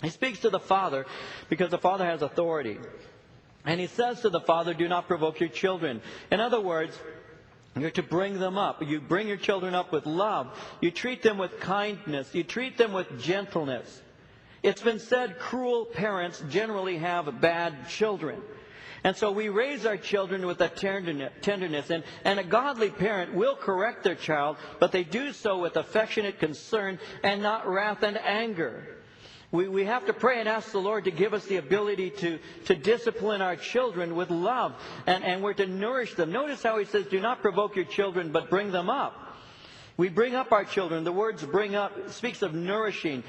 He speaks to the father because the father has authority. And he says to the father, do not provoke your children. In other words, you're to bring them up. You bring your children up with love. You treat them with kindness. You treat them with gentleness. It's been said cruel parents generally have bad children. And so we raise our children with a tenderness. And a godly parent will correct their child, but they do so with affectionate concern and not wrath and anger. We have to pray and ask the Lord to give us the ability to discipline our children with love. And we're to nourish them. Notice how he says, do not provoke your children, but bring them up. We bring up our children. The words bring up speaks of nourishing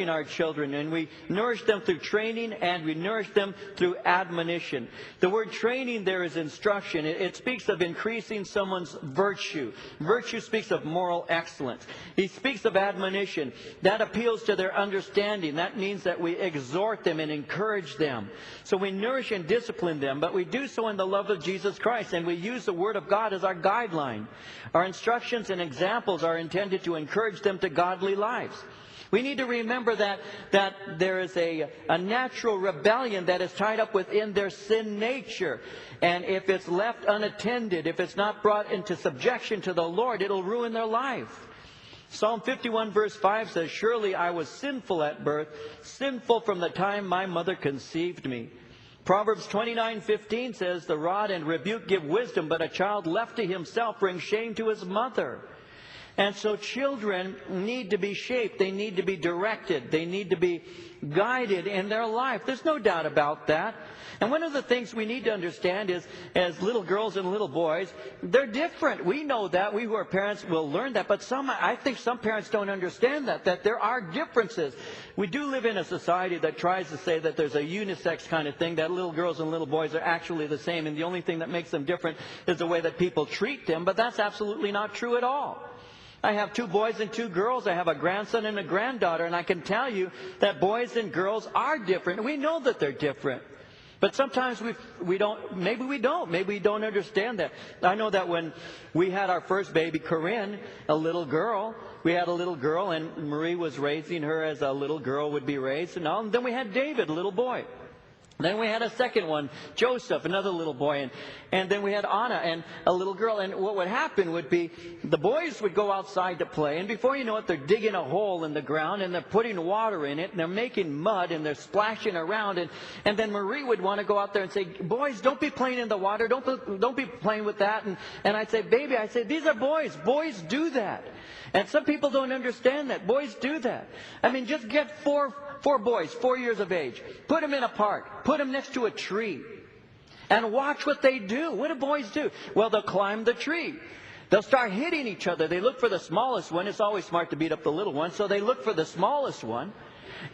our children. And we nourish them through training, and we nourish them through admonition. The word training there is instruction. It speaks of increasing someone's virtue. Virtue speaks of moral excellence. He speaks of admonition. That appeals to their understanding. That means that we exhort them and encourage them. So we nourish and discipline them, but we do so in the love of Jesus Christ. And we use the Word of God as our guideline. Our instructions and examples are intended to encourage them to godly lives. We need to remember that there is a natural rebellion that is tied up within their sin nature. And if it's left unattended, if it's not brought into subjection to the Lord, it'll ruin their life. Psalm 51 verse 5 says, surely I was sinful at birth, sinful from the time my mother conceived me. Proverbs 29:15 says, the rod and rebuke give wisdom, but a child left to himself brings shame to his mother. And so children need to be shaped. They need to be directed. They need to be guided in their life. There's no doubt about that. And one of the things we need to understand is, as little girls and little boys, they're different. We know that. We who are parents will learn that. But I think some parents don't understand that there are differences. We do live in a society that tries to say that there's a unisex kind of thing, that little girls and little boys are actually the same, and the only thing that makes them different is the way that people treat them. But that's absolutely not true at all. I have 2 boys and 2 girls. I have a grandson and a granddaughter, and I can tell you that boys and girls are different. We know that they're different. But sometimes we don't, maybe we don't understand that. I know that when we had our first baby, Corinne, we had a little girl, and Marie was raising her as a little girl would be raised. And then we had David, a little boy. Then we had a second one, Joseph, another little boy, and then we had Anna, and a little girl. And what would happen would be the boys would go outside to play, and before you know it, they're digging a hole in the ground, and they're putting water in it, and they're making mud, and they're splashing around. And then Marie would want to go out there and say, boys, don't be playing in the water, don't be playing with that. And I'd say, baby, these are boys. Boys do that. And some people don't understand that. Boys do that. I mean, just get four boys, 4 years of age. Put them in a park. Put them next to a tree. And watch what they do. What do boys do? Well, they'll climb the tree. They'll start hitting each other. They look for the smallest one. It's always smart to beat up the little one. So they look for the smallest one.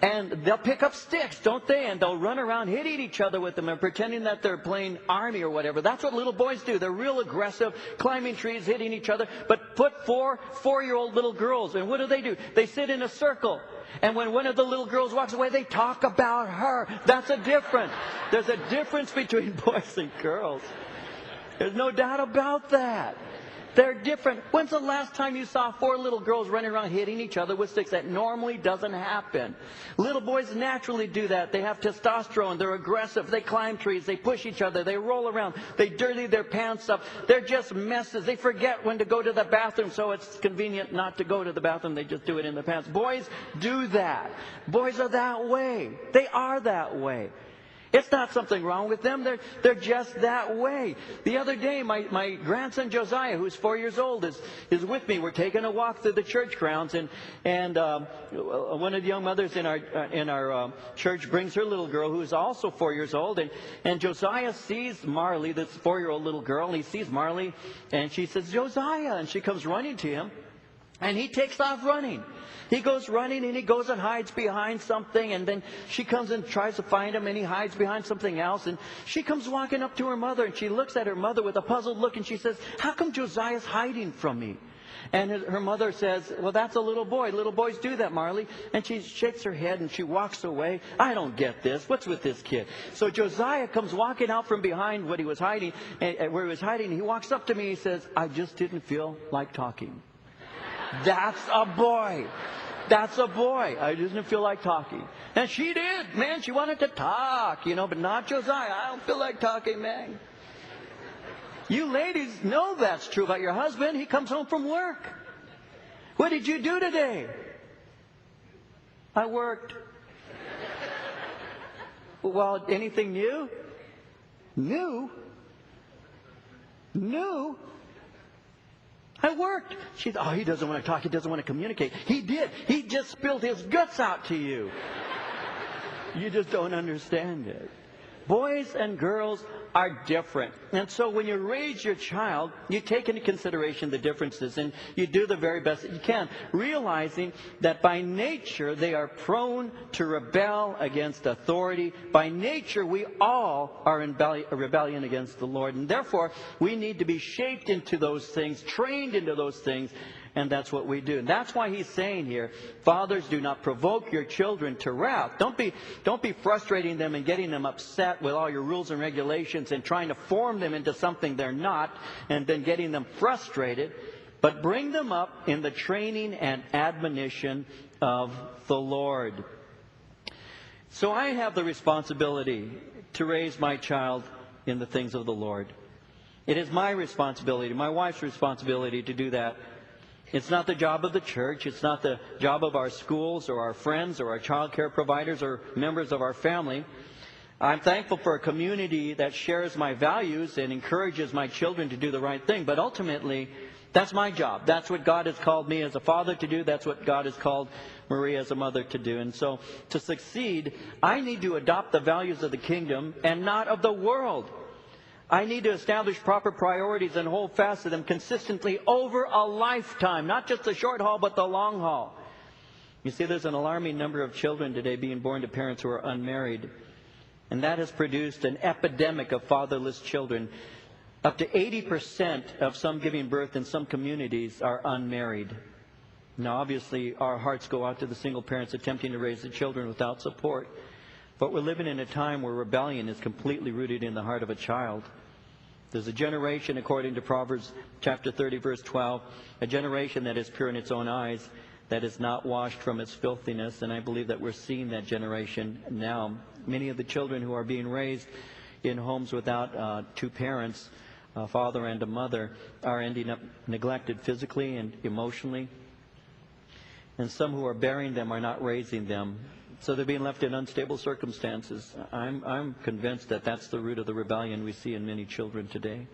And they'll pick up sticks, don't they? And they'll run around hitting each other with them and pretending that they're playing army or whatever. That's what little boys do. They're real aggressive, climbing trees, hitting each other. But put 4-year-old little girls, and what do? They sit in a circle. And when one of the little girls walks away, they talk about her. That's a difference. There's a difference between boys and girls. There's no doubt about that. They're different. When's the last time you saw 4 little girls running around hitting each other with sticks? That normally doesn't happen. Little boys naturally do that. They have testosterone. They're aggressive. They climb trees. They push each other. They roll around. They dirty their pants up. They're just messes. They forget when to go to the bathroom, so it's convenient not to go to the bathroom. They just do it in the pants. Boys do that. Boys are that way. They are that way. It's not something wrong with them. They're just that way. The other day, my grandson Josiah, who's 4 years old, is with me. We're taking a walk through the church grounds, and one of the young mothers in our church brings her little girl, who's also 4 years old, and Josiah sees Marley, this 4-year-old little girl, and he sees Marley, and she says, Josiah, and she comes running to him, and he takes off running. He goes running, and he goes and hides behind something, and then she comes and tries to find him, and he hides behind something else. And she comes walking up to her mother, and she looks at her mother with a puzzled look, and she says, how come Josiah's hiding from me? And her mother says, well, that's a little boy. Little boys do that, Marley. And she shakes her head, and she walks away. I don't get this. What's with this kid? So Josiah comes walking out from behind what he was hiding, where he was hiding. He walks up to me, and he says, I just didn't feel like talking. That's a boy. That's a boy. I didn't feel like talking. And she did. Man, she wanted to talk, but not Josiah. I don't feel like talking, man. You ladies know that's true about your husband. He comes home from work. What did you do today? I worked. Well, anything new? New? I worked. She thought, oh, he doesn't want to talk. He doesn't want to communicate. He did. He just spilled his guts out to you. You just don't understand it. Boys and girls are different. And so when you raise your child, you take into consideration the differences and you do the very best that you can, realizing that by nature they are prone to rebel against authority. By nature we all are in rebellion against the Lord. And therefore we need to be shaped into those things, trained into those things. And that's what we do. And that's why he's saying here, fathers, do not provoke your children to wrath. Don't be frustrating them and getting them upset with all your rules and regulations and trying to form them into something they're not and then getting them frustrated. But bring them up in the training and admonition of the Lord. So I have the responsibility to raise my child in the things of the Lord. It is my responsibility, my wife's responsibility to do that. It's not the job of the church. It's not the job of our schools or our friends or our child care providers or members of our family. I'm thankful for a community that shares my values and encourages my children to do the right thing. But ultimately, that's my job. That's what God has called me as a father to do. That's what God has called Maria as a mother to do. And so to succeed, I need to adopt the values of the kingdom and not of the world. I need to establish proper priorities and hold fast to them consistently over a lifetime, not just the short haul, but the long haul. You see, there's an alarming number of children today being born to parents who are unmarried, and that has produced an epidemic of fatherless children. Up to 80% of some giving birth in some communities are unmarried. Now, obviously, our hearts go out to the single parents attempting to raise the children without support. But we're living in a time where rebellion is completely rooted in the heart of a child. There's a generation, according to Proverbs chapter 30, verse 12, a generation that is pure in its own eyes, that is not washed from its filthiness. And I believe that we're seeing that generation now. Many of the children who are being raised in homes without two parents, a father and a mother, are ending up neglected physically and emotionally. And some who are bearing them are not raising them. So they're being left in unstable circumstances. I'm convinced that that's the root of the rebellion we see in many children today.